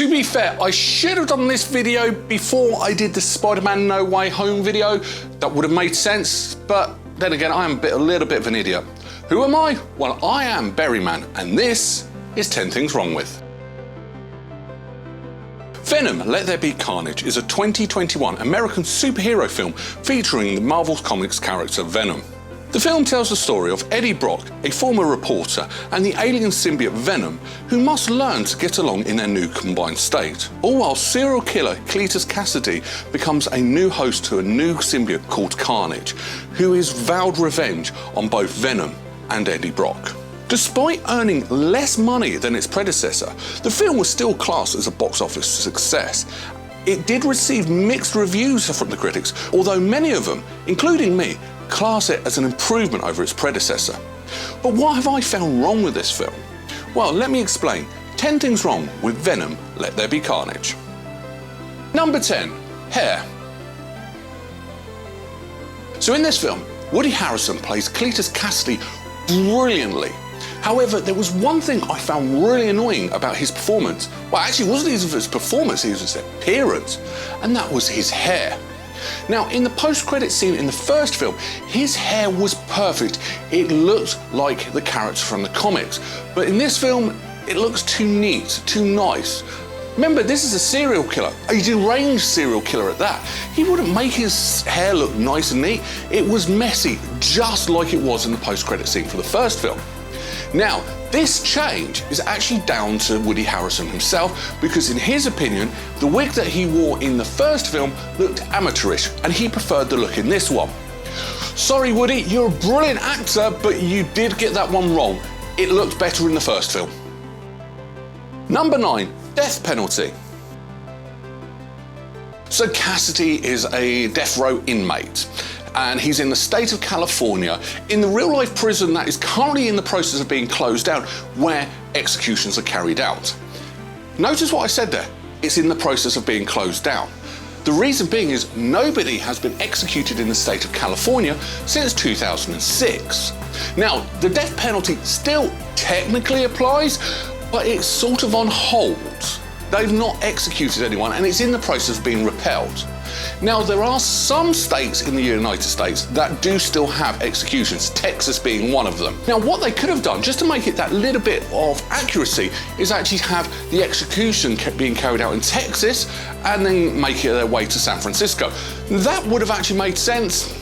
To be fair, I should have done this video before I did the Spider-Man No Way Home video. That would have made sense, but then again, I am a little bit of an idiot. Who am I? Well, I am Berryman, and this is 10 Things Wrong With. Venom, Let There Be Carnage is a 2021 American superhero film featuring the Marvel Comics character Venom. The film tells the story of Eddie Brock, a former reporter, and the alien symbiote Venom, who must learn to get along in their new combined state. All while serial killer Cletus Kasady becomes a new host to a new symbiote called Carnage, who is vowed revenge on both Venom and Eddie Brock. Despite earning less money than its predecessor, the film was still classed as a box office success. It did receive mixed reviews from the critics, although many of them, including me, class it as an improvement over its predecessor. But what have I found wrong with this film? Well, let me explain. 10 things wrong with Venom, Let There Be Carnage. Number 10, hair. So in this film, Woody Harrelson plays Cletus Kasady brilliantly. However, there was one thing I found really annoying about his performance. Well, actually, it wasn't even his performance, it was his appearance, and that was his hair. Now, in the post-credit scene in the first film, his hair was perfect. It looked like the character from the comics. But in this film, it looks too neat, too nice. Remember, this is a serial killer, a deranged serial killer at that. He wouldn't make his hair look nice and neat. It was messy, just like it was in the post-credit scene for the first film. Now, this change is actually down to Woody Harrelson himself, because in his opinion, the wig that he wore in the first film looked amateurish, and he preferred the look in this one. Sorry, Woody, you're a brilliant actor, but you did get that one wrong. It looked better in the first film. Number 9, death penalty. So Kasady is a death row inmate, and he's in the state of California, in the real-life prison that is currently in the process of being closed down, where executions are carried out. Notice what I said there. It's in the process of being closed down. The reason being is nobody has been executed in the state of California since 2006. Now, the death penalty still technically applies, but it's sort of on hold. They've not executed anyone, and it's in the process of being repealed. Now, there are some states in the United States that do still have executions, Texas being one of them. Now, what they could have done, just to make it that little bit of accuracy, is actually have the execution being carried out in Texas and then make it their way to San Francisco. That would have actually made sense,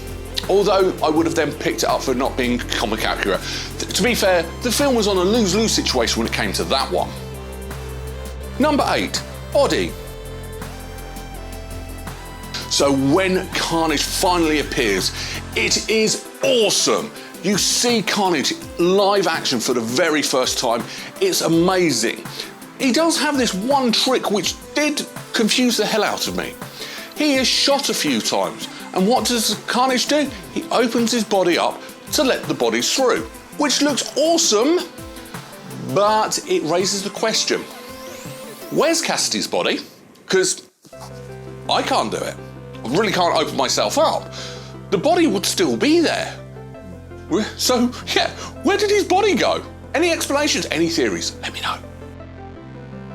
although I would have then picked it up for not being comic accurate. To be fair, the film was on a lose-lose situation when it came to that one. Number 8, body. So when Carnage finally appears, it is awesome. You see Carnage live action for the very first time. It's amazing. He does have this one trick which did confuse the hell out of me. He is shot a few times, and what does Carnage do? He opens his body up to let the bodies through, which looks awesome, but it raises the question, where's Kasady's body? Because I can't do it. I really can't open myself up. The body would still be there. So, yeah, where did his body go? Any explanations, any theories? Let me know.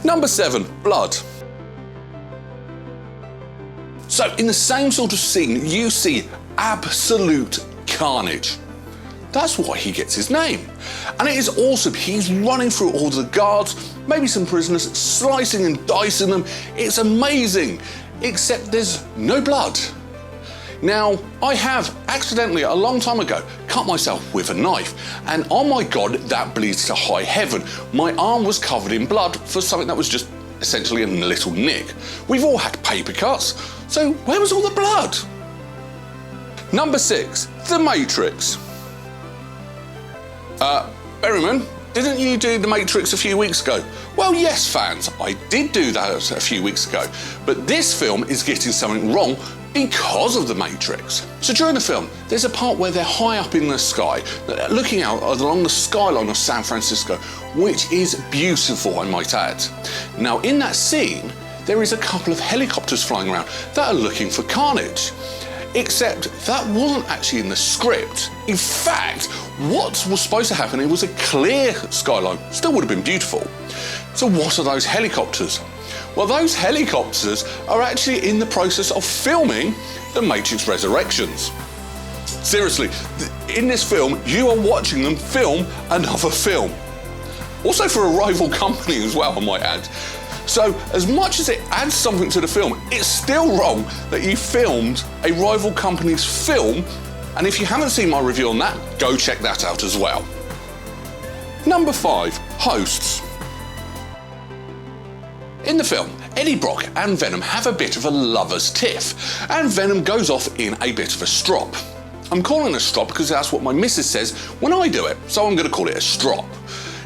Number 7, blood. So, in the same sort of scene, you see absolute carnage. That's why he gets his name. And it is awesome. He's running through all the guards, maybe some prisoners, slicing and dicing them. It's amazing. Except there's no blood. Now, I have accidentally, a long time ago, cut myself with a knife, and oh my God, that bleeds to high heaven. My arm was covered in blood for something that was just essentially a little nick. We've all had paper cuts, so where was all the blood? Number 6, The Matrix. Berryman, didn't you do The Matrix a few weeks ago? Well, yes, fans, I did do that a few weeks ago, but this film is getting something wrong because of The Matrix. So during the film, there's a part where they're high up in the sky, looking out along the skyline of San Francisco, which is beautiful, I might add. Now, in that scene, there is a couple of helicopters flying around that are looking for Carnage. Except that wasn't actually in the script. In fact, what was supposed to happen, it was a clear skyline. Still would have been beautiful. So what are those helicopters? Well, those helicopters are actually in the process of filming The Matrix Resurrections. Seriously, in this film, you are watching them film another film. Also for a rival company as well, I might add. So, as much as it adds something to the film, it's still wrong that you filmed a rival company's film, and if you haven't seen my review on that, go check that out as well. Number 5, hosts. In the film, Eddie Brock and Venom have a bit of a lover's tiff, and Venom goes off in a bit of a strop. I'm calling it a strop because that's what my missus says when I do it, so I'm going to call it a strop.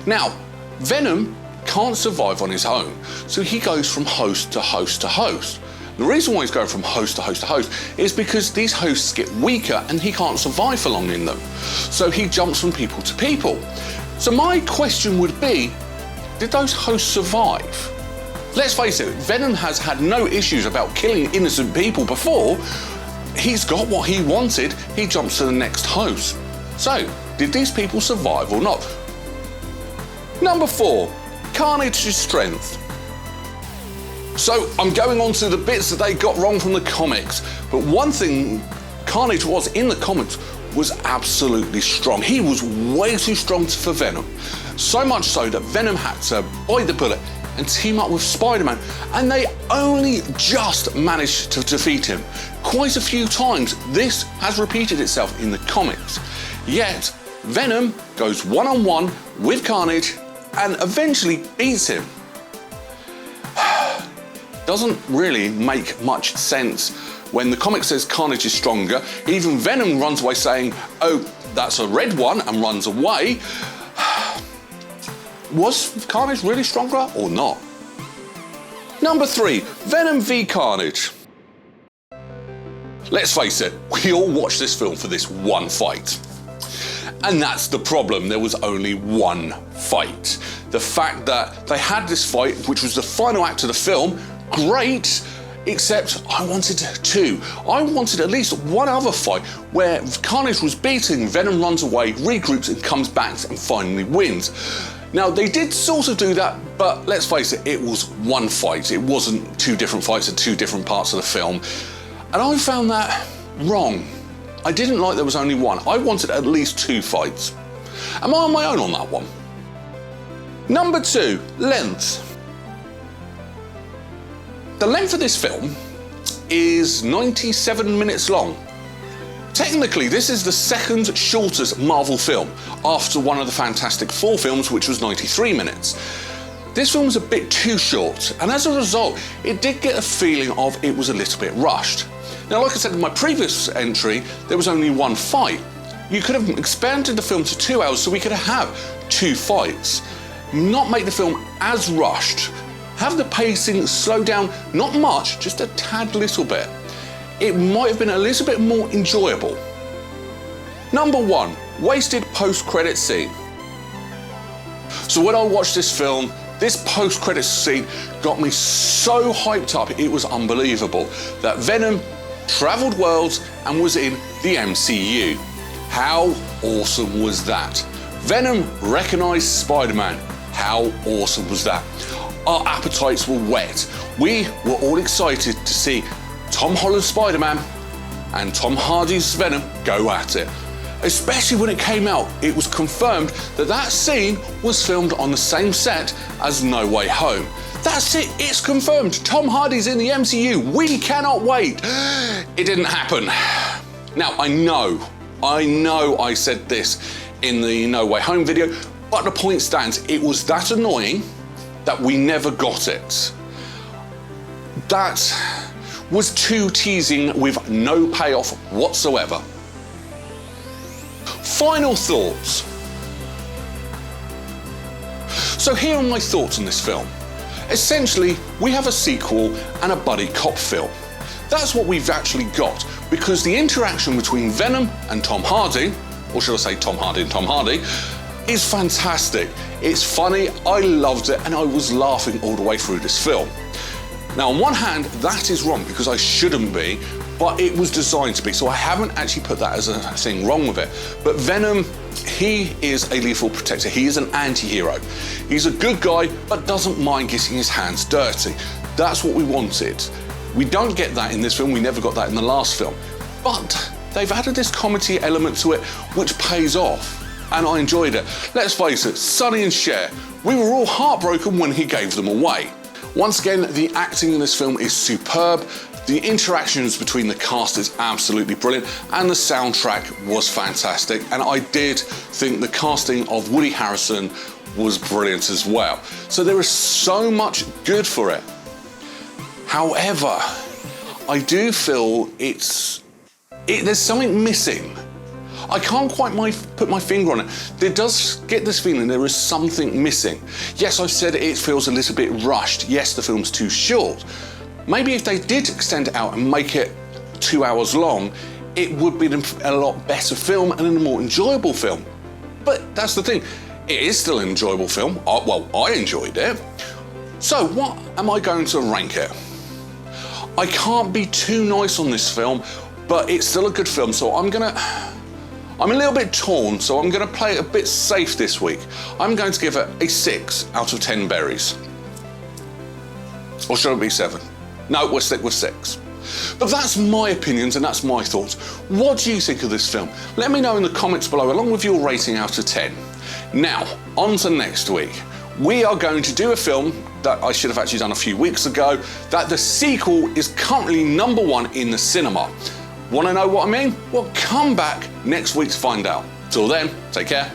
Now, Venom can't survive on his own, so he goes from host to host to host. The reason why he's going from host to host to host is because these hosts get weaker and he can't survive for long in them. So he jumps from people to people. So my question would be, did those hosts survive? Let's face it, Venom has had no issues about killing innocent people before. He's got what he wanted, he jumps to the next host. So, did these people survive or not? Number 4, Carnage's strength. So, I'm going on to the bits that they got wrong from the comics, but one thing Carnage was in the comics was absolutely strong. He was way too strong for Venom. So much so that Venom had to bite the bullet and team up with Spider-Man, and they only just managed to defeat him. Quite a few times, this has repeated itself in the comics. Yet, Venom goes one-on-one with Carnage and eventually beats him. Doesn't really make much sense. When the comic says Carnage is stronger, even Venom runs away saying, "Oh, that's a red one," and runs away. Was Carnage really stronger or not? Number 3, Venom V Carnage. Let's face it, we all watched this film for this one fight. And that's the problem, there was only one fight. The fact that they had this fight, which was the final act of the film, great, except I wanted 2. I wanted at least one other fight where Carnage was beating, Venom runs away, regroups and comes back and finally wins. Now, they did sort of do that, but let's face it, it was one fight. It wasn't 2 different fights at 2 different parts of the film. And I found that wrong. I didn't like there was only one. I wanted at least 2 fights. Am I on my own on that one? Number 2, length. The length of this film is 97 minutes long. Technically, this is the second shortest Marvel film, after one of the Fantastic Four films, which was 93 minutes. This film was a bit too short, and as a result, it did get a feeling of it was a little bit rushed. Now, like I said in my previous entry, there was only one fight. You could have expanded the film to 2 hours so we could have 2 fights. Not make the film as rushed. Have the pacing slow down, not much, just a tad little bit. It might have been a little bit more enjoyable. Number 1, wasted post-credit scene. So when I watched this film, this post-credit scene got me so hyped up, it was unbelievable, that Venom travelled worlds and was in the MCU. How awesome was that? Venom recognised Spider-Man. How awesome was that? Our appetites were whet. We were all excited to see Tom Holland's Spider-Man and Tom Hardy's Venom go at it. Especially when it came out, it was confirmed that that scene was filmed on the same set as No Way Home. That's it, it's confirmed. Tom Hardy's in the MCU. We cannot wait. It didn't happen. Now, I know I said this in the No Way Home video, but the point stands, it was that annoying that we never got it. That was too teasing with no payoff whatsoever. Final thoughts. So here are my thoughts on this film. Essentially, we have a sequel and a buddy cop film. That's what we've actually got, because the interaction between Venom and Tom Hardy, or should I say Tom Hardy and Tom Hardy, is fantastic. It's funny, I loved it, and I was laughing all the way through this film. Now, on one hand, that is wrong because I shouldn't be, but it was designed to be, so I haven't actually put that as a thing wrong with it. But Venom, he is a lethal protector. He is an anti-hero. He's a good guy, but doesn't mind getting his hands dirty. That's what we wanted. We don't get that in this film, we never got that in the last film. But they've added this comedy element to it, which pays off. And I enjoyed it. Let's face it, Sonny and Cher, we were all heartbroken when he gave them away. Once again, the acting in this film is superb. The interactions between the cast is absolutely brilliant, and the soundtrack was fantastic. And I did think the casting of Woody Harrelson was brilliant as well. So there is so much good for it. However, I do feel there's something missing. I can't quite put my finger on it. There does get this feeling there is something missing. Yes, I've said it feels a little bit rushed. Yes, the film's too short. Maybe if they did extend it out and make it 2 hours long, it would be a lot better film and a more enjoyable film. But that's the thing, it is still an enjoyable film. Well, I enjoyed it. So what am I going to rank it? I can't be too nice on this film, but it's still a good film, so I'm a little bit torn, so I'm gonna play it a bit safe this week. I'm going to give it a 6 out of 10 berries. Or should it be 7? No, we'll stick with 6. But that's my opinions and that's my thoughts. What do you think of this film? Let me know in the comments below, along with your rating out of 10. Now, on to next week. We are going to do a film that I should have actually done a few weeks ago, that the sequel is currently #1 in the cinema. Want to know what I mean? Well, come back next week to find out. Till then, take care.